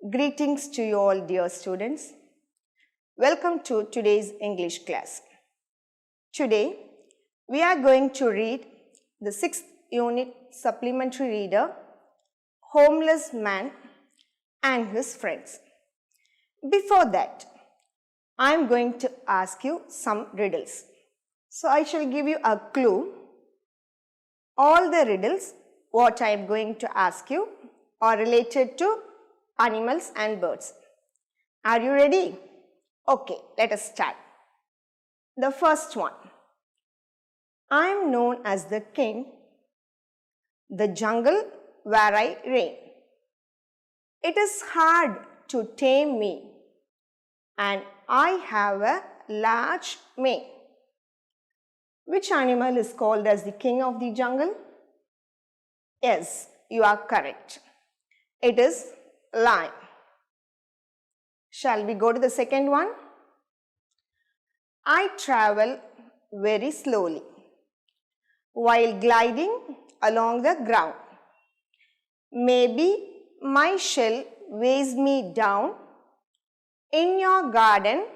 Greetings to you all, dear students. Welcome to today's English class. Today, we are going to read the 6th unit supplementary reader, Homeless Man and His Friends. Before that, I am going to ask you some riddles. So, I shall give you a clue. All the riddles what I am going to ask you are related to animals and birds. Are you ready? Okay, let us start. The first one. I am known as the king, the jungle where I reign. It is hard to tame me, and I have a large mane. Which animal is called as the king of the jungle? Yes, you are correct. It is lion. Shall we go to the second one? I travel very slowly while gliding along the ground. Maybe my shell weighs me down. In your garden,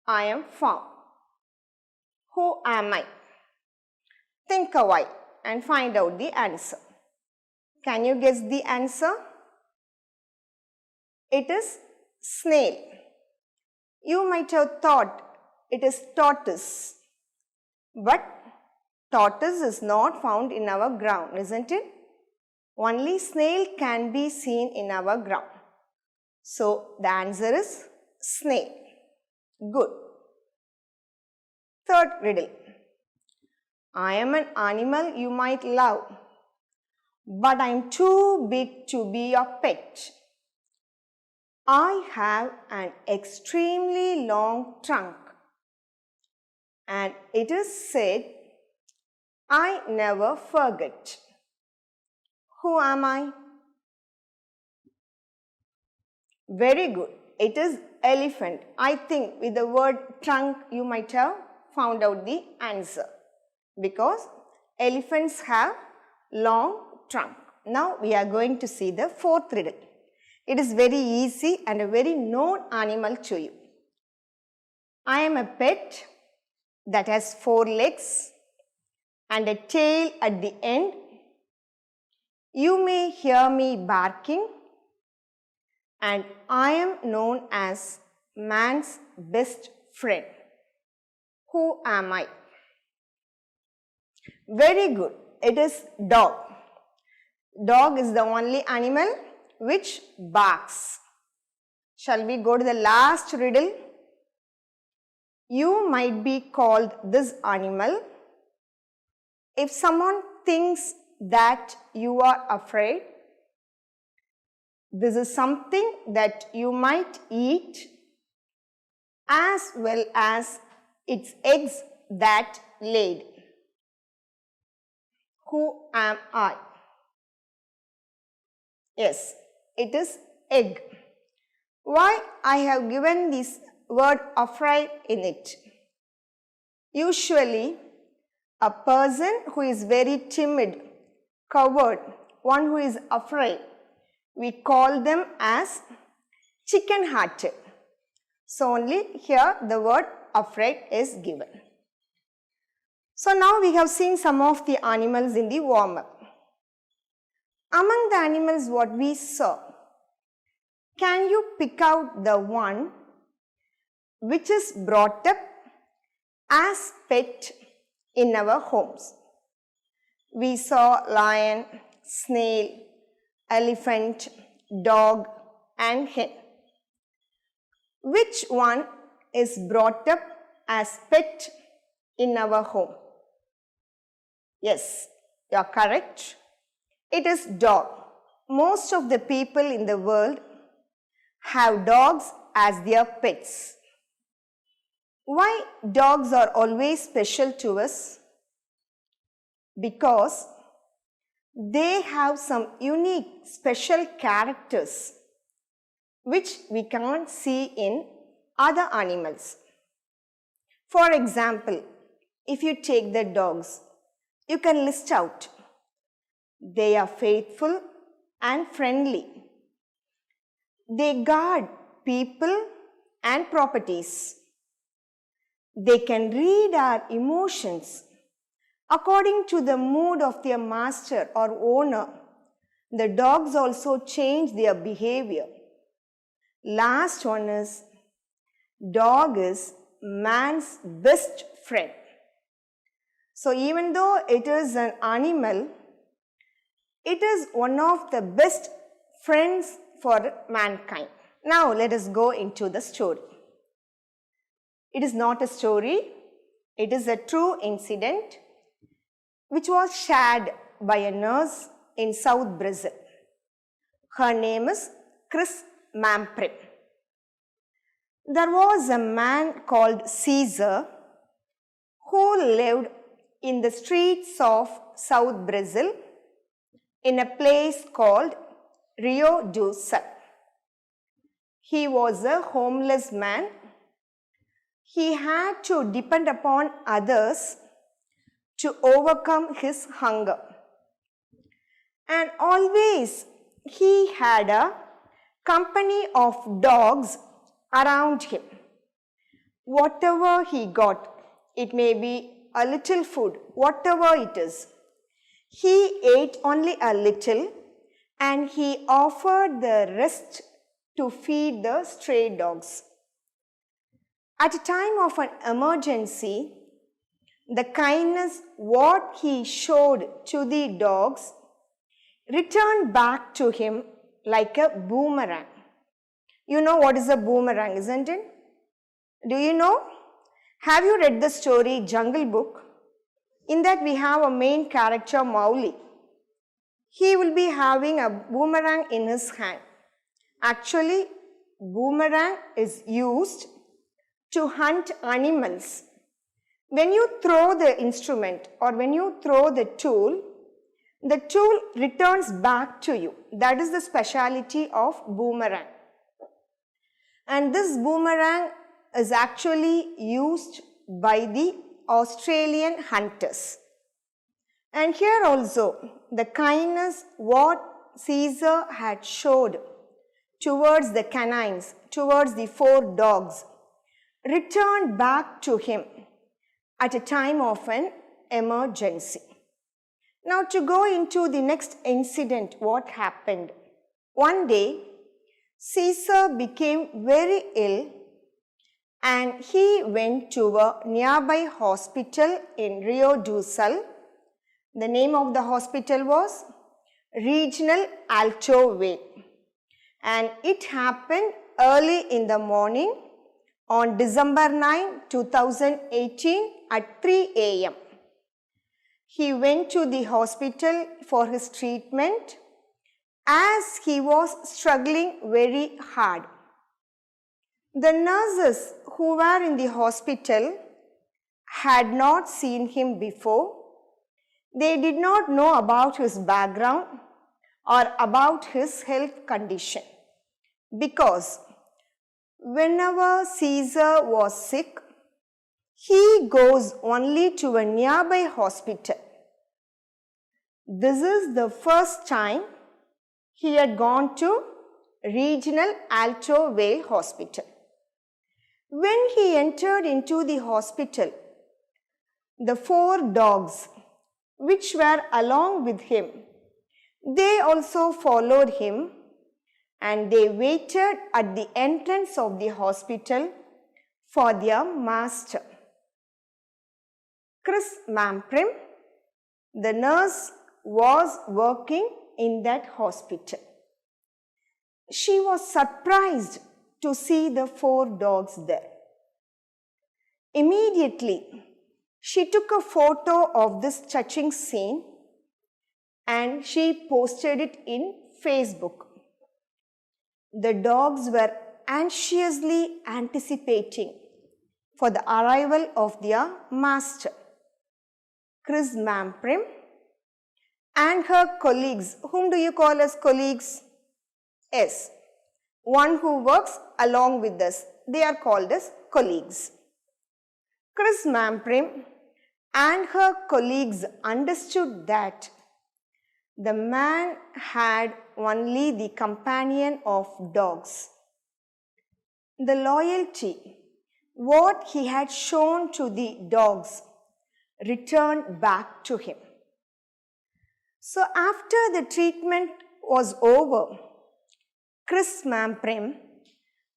I am found. Who am I? Think a while and find out the answer. Can you guess the answer? It is snail. You might have thought it is tortoise, but tortoise is not found in our ground, isn't it? Only snail can be seen in our ground. So, the answer is snail. Good. Third riddle. I am an animal you might love, but I am too big to be your pet. I have an extremely long trunk, and it is said, I never forget. Who am I? Very good. It is elephant. I think with the word trunk you might have found out the answer, because elephants have long trunk. Now we are going to see the fourth riddle. It is very easy and a very known animal to you. I am a pet that has 4 legs and a tail at the end. You may hear me barking, and I am known as man's best friend. Who am I? Very good. It is dog. Dog is the only animal which barks. Shall we go to the last riddle? You might be called this animal if someone thinks that you are afraid. This is something that you might eat, as well as its eggs that laid. Who am I? Yes, it is egg. Why I have given this word afraid in it? Usually, a person who is very timid, coward, one who is afraid, we call them as chicken-hearted. So, only here the word afraid is given. So, now we have seen some of the animals in the warm-up. Among the animals what we saw, can you pick out the one which is brought up as pet in our homes? We saw lion, snail, elephant, dog and hen. Which one is brought up as pet in our home? Yes, you are correct. It is dog. Most of the people in the world have dogs as their pets. Why dogs are always special to us? Because they have some unique special characters which we can't see in other animals. For example, if you take the dogs, you can list out. They are faithful and friendly. They guard people and properties. They can read our emotions. According to the mood of their master or owner, the dogs also change their behavior. Last one is, dog is man's best friend. So even though it is an animal, it is one of the best friends for mankind. Now let us go into the story. It is not a story, it is a true incident which was shared by a nurse in South Brazil. Her name is Chris Mamprim. There was a man called Caesar who lived in the streets of South Brazil in a place called Rio do Sul. He was a homeless man. He had to depend upon others to overcome his hunger. And always he had a company of dogs around him. Whatever he got, it may be a little food, whatever it is, he ate only a little and he offered the rest to feed the stray dogs. At a time of an emergency, the kindness what he showed to the dogs returned back to him like a boomerang. You know what is a boomerang, isn't it? Do you know? Have you read the story Jungle Book? In that we have a main character, Mowgli. He will be having a boomerang in his hand. Actually, boomerang is used to hunt animals. When you throw the instrument or when you throw the tool returns back to you. That is the speciality of boomerang. And this boomerang is actually used by the Australian hunters. And here also, the kindness what Caesar had showed towards the canines, towards the 4 dogs, returned back to him at a time of an emergency. Now to go into the next incident, what happened? One day, Caesar became very ill and he went to a nearby hospital in Rio do Sul. The name of the hospital was Regional Alto Way. And it happened early in the morning on December 9, 2018 at 3 a.m. He went to the hospital for his treatment as he was struggling very hard. The nurses who were in the hospital had not seen him before. They did not know about his background or about his health condition, because whenever Caesar was sick, he goes only to a nearby hospital. This is the first time he had gone to Regional Alto Way Hospital. When he entered into the hospital, the 4 dogs which were along with him, they also followed him and they waited at the entrance of the hospital for their master. Chris Mamprim, the nurse, was working in that hospital. She was surprised to see the 4 dogs there. Immediately, she took a photo of this touching scene and she posted it in Facebook. The dogs were anxiously anticipating for the arrival of their master. Chris Mamprim and her colleagues, whom do you call as colleagues? Yes, one who works along with us, they are called as colleagues. Chris Mamprim and her colleagues understood that The man had only the companion of dogs. The loyalty, what he had shown to the dogs, returned back to him. So after the treatment was over, Chris Mamprim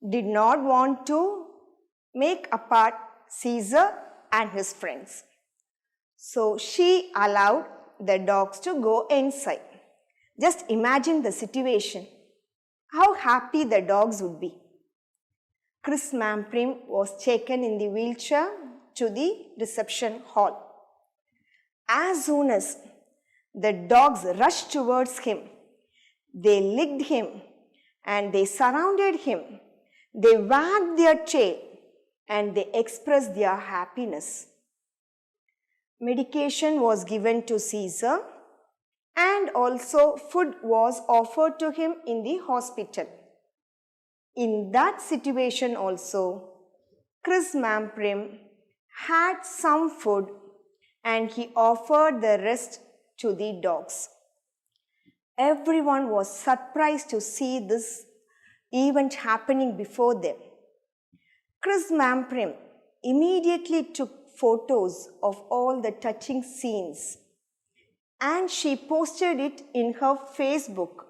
did not want to make apart Caesar and his friends. So she allowed the dogs to go inside. Just imagine the situation. How happy the dogs would be. Chris Mamprim was taken in the wheelchair to the reception hall. As soon as the dogs rushed towards him, they licked him and they surrounded him. They wagged their tail and they expressed their happiness. Medication was given to Caesar and also food was offered to him in the hospital. In that situation also, Chris Mamprim had some food and he offered the rest to the dogs. Everyone was surprised to see this event happening before them. Chris Mamprim immediately took photos of all the touching scenes and she posted it in her Facebook,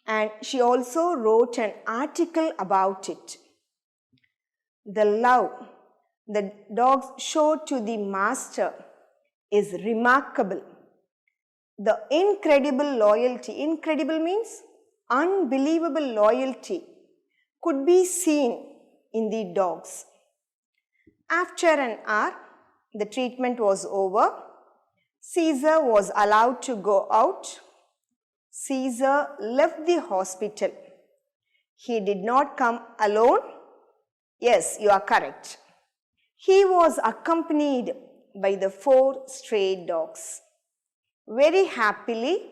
and she also wrote an article about it. The love the dogs showed to the master is remarkable. The incredible loyalty, incredible means unbelievable loyalty, could be seen in the dogs. After an hour, the treatment was over. Caesar was allowed to go out. Caesar left the hospital. He did not come alone. Yes, you are correct. He was accompanied by the 4 stray dogs. Very happily,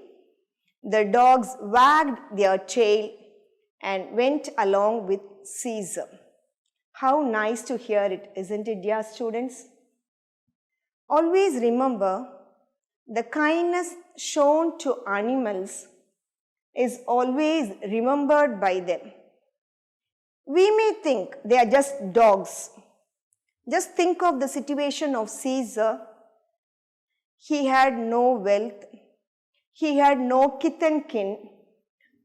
the dogs wagged their tail and went along with Caesar. How nice to hear it, isn't it, dear students? Always remember, the kindness shown to animals is always remembered by them. We may think they are just dogs. Just think of the situation of Caesar. He had no wealth, he had no kith and kin,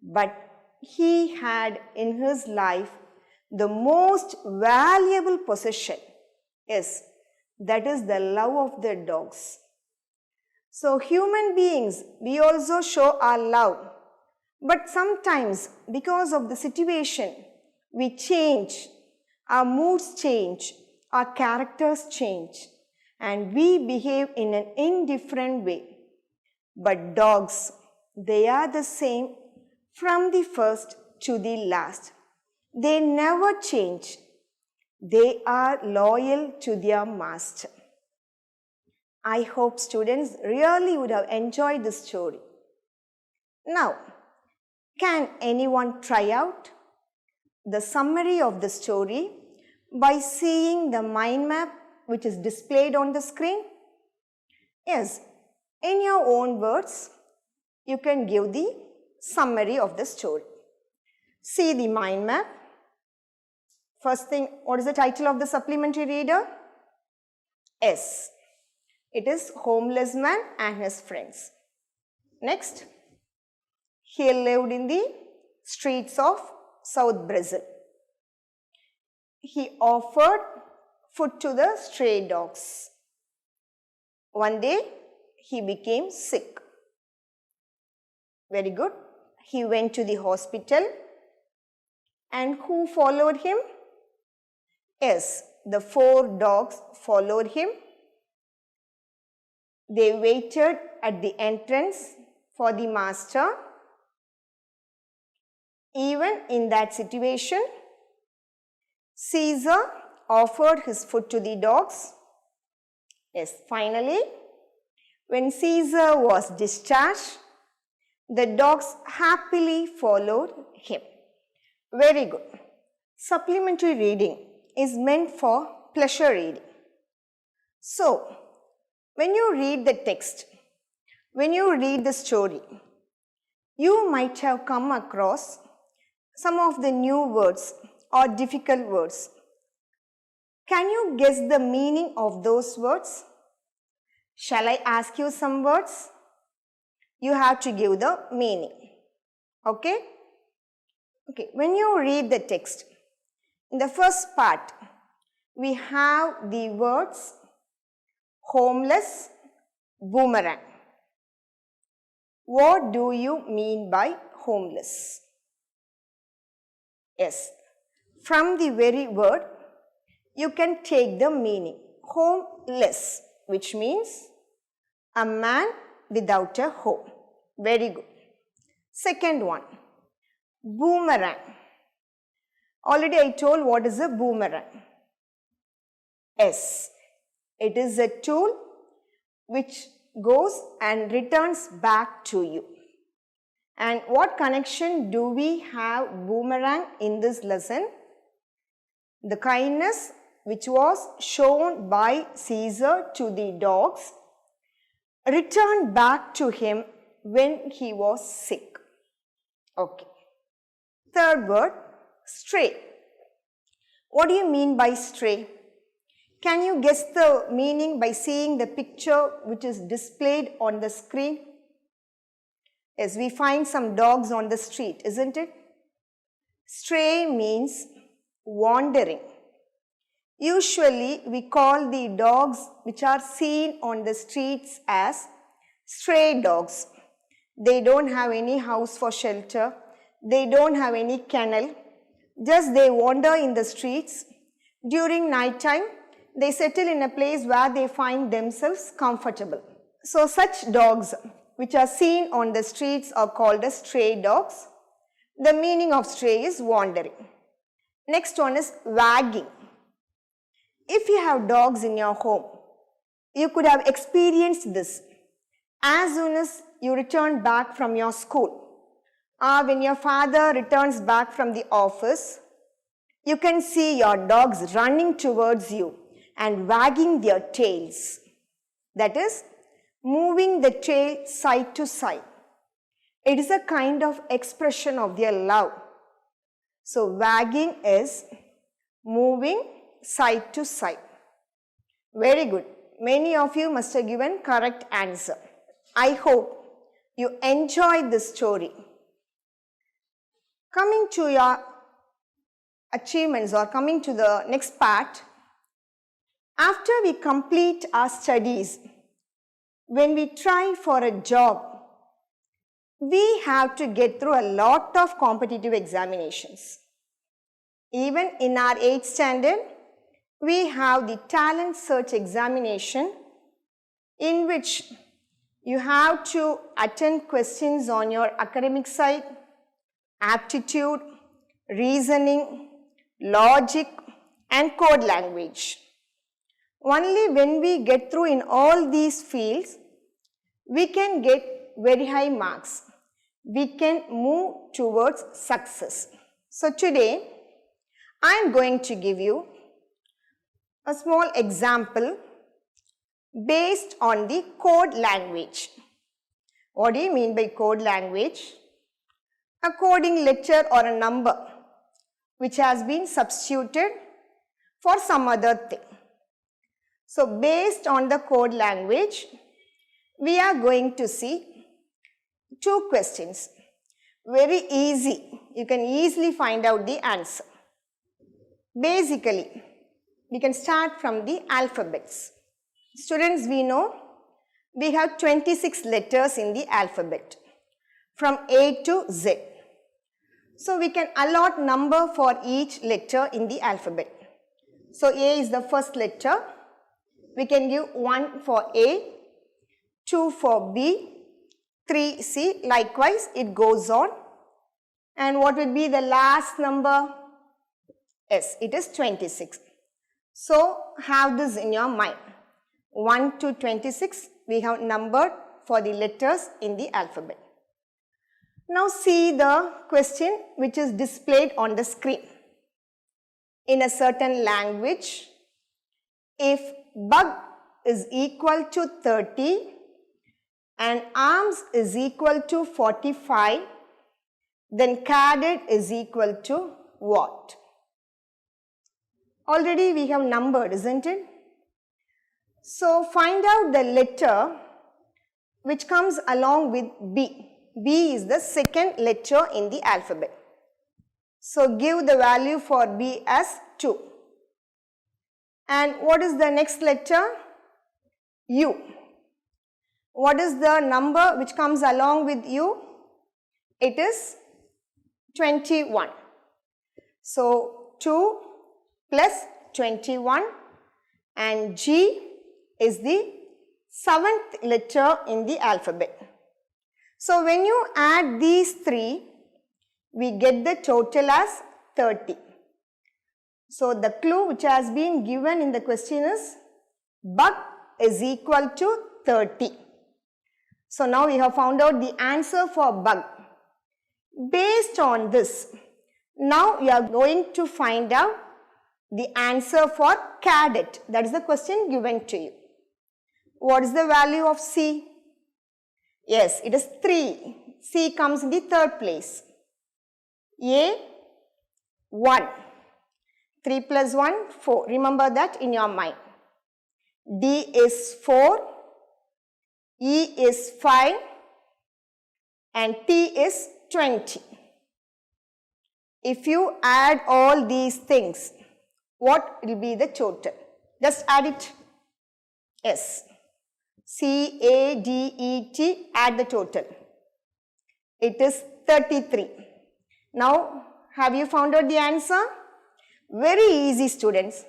but he had in his life the most valuable possession. Yes, that is the love of the dogs. So human beings, we also show our love, but sometimes because of the situation, we change, our moods change, our characters change, and we behave in an indifferent way. But dogs, they are the same from the first to the last. They never change. They are loyal to their master. I hope students really would have enjoyed this story. Now, can anyone try out the summary of the story by seeing the mind map which is displayed on the screen? Yes, in your own words, you can give the summary of the story. See the mind map. First thing, what is the title of the supplementary reader? S. It is Homeless Man and His Friends. Next, he lived in the streets of South Brazil. He offered food to the stray dogs. One day, he became sick. Very good. He went to the hospital. And who followed him? Yes, the 4 dogs followed him. They waited at the entrance for the master. Even in that situation, Caesar offered his food to the dogs. Yes, finally, when Caesar was discharged, the dogs happily followed him. Very good. Supplementary reading is meant for pleasure reading. So, when you read the text, when you read the story, you might have come across some of the new words or difficult words. Can you guess the meaning of those words? Shall I ask you some words? You have to give the meaning. Okay? Okay, when you read the text, in the first part, we have the words homeless, boomerang. What do you mean by homeless? Yes, from the very word, you can take the meaning. Homeless, which means a man without a home. Very good. Second one, boomerang. Already I told what is a boomerang. Yes, it is a tool which goes and returns back to you. And what connection do we have boomerang in this lesson? The kindness which was shown by Caesar to the dogs returned back to him when he was sick. Okay. Third word, stray. What do you mean by stray? Can you guess the meaning by seeing the picture which is displayed on the screen? Yes, we find some dogs on the street, isn't it? Stray means wandering. Usually, we call the dogs which are seen on the streets as stray dogs. They don't have any house for shelter. They don't have any kennel. Just they wander in the streets. During night time, they settle in a place where they find themselves comfortable. So, such dogs which are seen on the streets are called as stray dogs. The meaning of stray is wandering. Next one is wagging. If you have dogs in your home, you could have experienced this. As soon as you return back from your school, or when your father returns back from the office, you can see your dogs running towards you and wagging their tails. That is, moving the tail side to side. It is a kind of expression of their love. So, wagging is moving side to side. Very good. Many of you must have given correct answer. I hope you enjoyed this story. Coming to your achievements or coming to the next part, after we complete our studies, when we try for a job, we have to get through a lot of competitive examinations. Even in our 8th standard, we have the talent search examination in which you have to attend questions on your academic side, aptitude, reasoning, logic and code language. Only when we get through in all these fields, we can get very high marks. We can move towards success. So today, I am going to give you a small example based on the code language. What do you mean by code language? A coding letter or a number which has been substituted for some other thing. So, based on the code language, we are going to see 2 questions. Very easy. You can easily find out the answer. Basically, we can start from the alphabets. Students, we know we have 26 letters in the alphabet from A to Z. So, we can allot number for each letter in the alphabet. So, A is the first letter. We can give 1 for A, 2 for B, 3 C. Likewise, it goes on. And what will be the last number? Yes, it is 26. So, have this in your mind. 1 to 26, we have numbered for the letters in the alphabet. Now, see the question which is displayed on the screen. In a certain language, if bug is equal to 30 and arms is equal to 45, then cadet is equal to what? Already we have numbered, isn't it? So find out the letter which comes along with B. B is the second letter in the alphabet. So give the value for B as 2. And what is the next letter? U. What is the number which comes along with U? It is 21. So 2 plus 21, and G is the 7th letter in the alphabet. So when you add these three, we get the total as 30. So the clue which has been given in the question is bug is equal to 30. So now we have found out the answer for bug. Based on this, now we are going to find out the answer for cadet. That is the question given to you. What is the value of C? Yes, it is 3. C comes in the third place. A, 1. 3 plus 1, 4. Remember that in your mind. D is 4. E is 5. And T is 20. If you add all these things, what will be the total? Just add it. Yes. CADET, add the total. It is 33. Now, have you found out the answer? Very easy, students.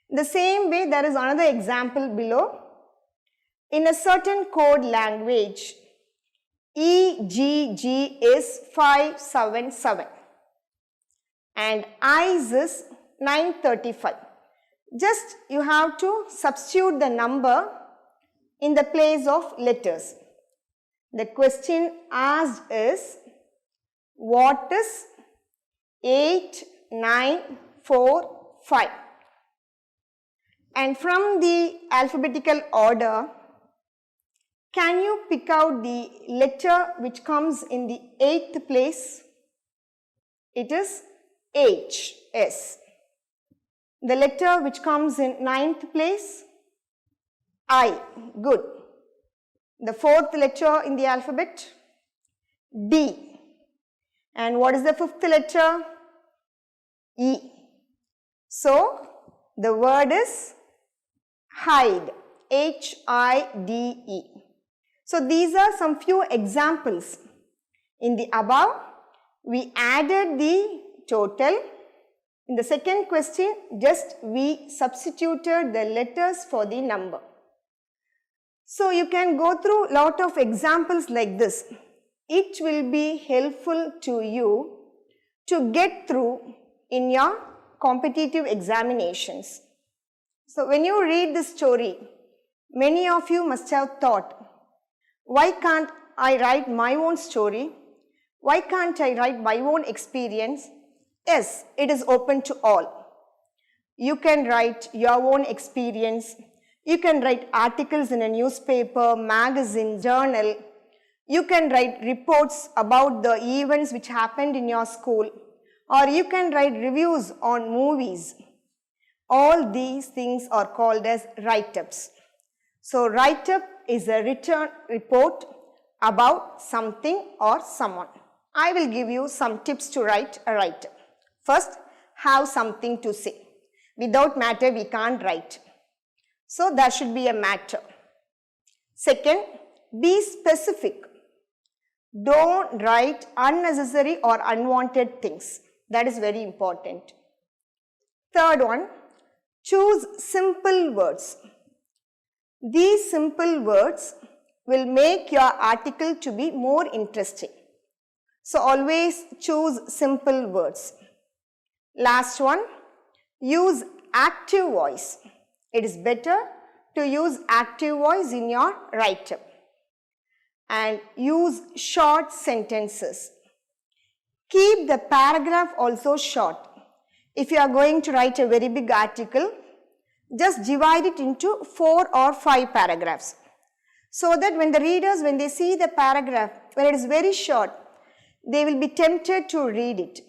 The same way, there is another example below. In a certain code language, EGG is 577 and ICE is 935. Just you have to substitute the number in the place of letters. The question asked is, what is 8945? And from the alphabetical order, can you pick out the letter which comes in the 8th place? It is H, S. The letter which comes in 9th place? I, good. The 4th letter in the alphabet? D. And what is the 5th letter? E. So, the word is hide, H-I-D-E. So, these are some few examples. In the above, we added the total. In the second question, just we substituted the letters for the number. So, you can go through a lot of examples like this. It will be helpful to you to get through in your competitive examinations. So, when you read this story, many of you must have thought, why can't I write my own story? Why can't I write my own experience? Yes, it is open to all. You can write your own experience. You can write articles in a newspaper, magazine, journal. You can write reports about the events which happened in your school, or you can write reviews on movies. All these things are called as write-ups. So, write-up is a written report about something or someone. I will give you some tips to write a write-up. First, have something to say. Without matter, we can't write. So, there should be a matter. Second, be specific. Don't write unnecessary or unwanted things. That is very important. Third one, choose simple words. These simple words will make your article to be more interesting. So, always choose simple words. Last one, use active voice. It is better to use active voice in your write-up. And use short sentences. Keep the paragraph also short. If you are going to write a very big article, just divide it into 4 or 5 paragraphs. so that when the readers, when they see the paragraph, when it is very short, they will be tempted to read it.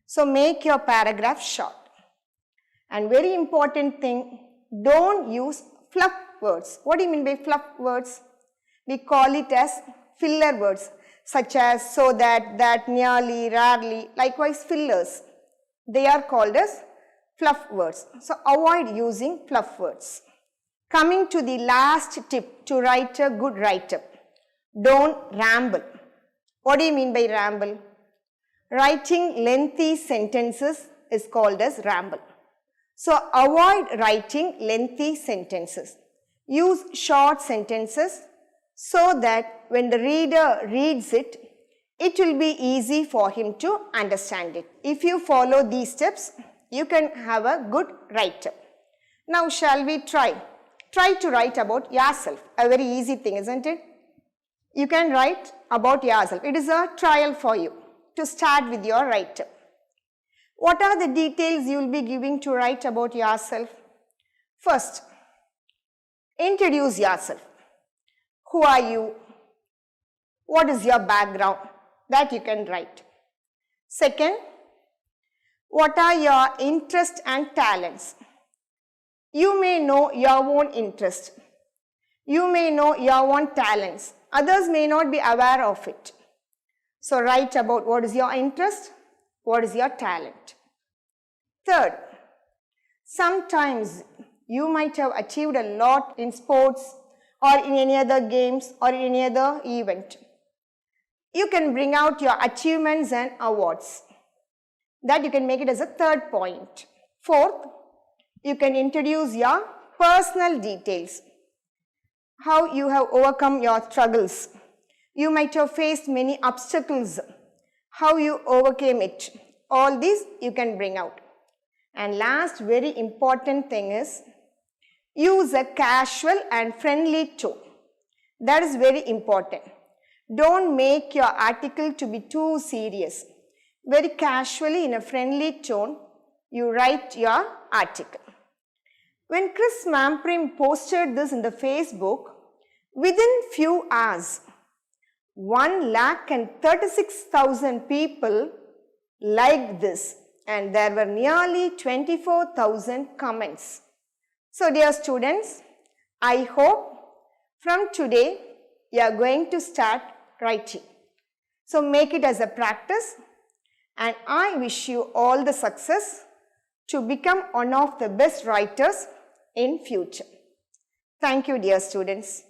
So make your paragraph short. And very important thing, don't use fluff words. What do you mean by fluff words? We call it as filler words, such as so that, nearly, rarely, likewise fillers. They are called as fluff words. So avoid using fluff words. Coming to the last tip to write a good write-up. Don't ramble. What do you mean by ramble? Writing lengthy sentences is called as ramble. So avoid writing lengthy sentences. Use short sentences so that when the reader reads it, it will be easy for him to understand it. If you follow these steps, you can have a good write-up. Now shall we try? Try to write about yourself. A very easy thing, isn't it? You can write about yourself. It is a trial for you to start with your write-up. What are the details you will be giving to write about yourself? First, introduce yourself. Who are you? What is your background? That you can write. Second, what are your interests and talents? You may know your own interest. You may know your own talents. Others may not be aware of it. So write about what is your interest, what is your talent. Third, sometimes you might have achieved a lot in sports or in any other games or in any other event. You can bring out your achievements and awards. That you can make it as a third point. Fourth, you can introduce your personal details. How you have overcome your struggles. You might have faced many obstacles. How you overcame it. All these you can bring out. And last very important thing is, use a casual and friendly tone. That is very important. Don't make your article to be too serious. Very casually in a friendly tone, you write your article. When Chris Mamprim posted this in the Facebook, within few hours, 1,36,000 people liked this, and there were nearly 24,000 comments. So dear students, I hope from today you are going to start writing. So make it as a practice, and I wish you all the success to become one of the best writers in future. Thank you, dear students.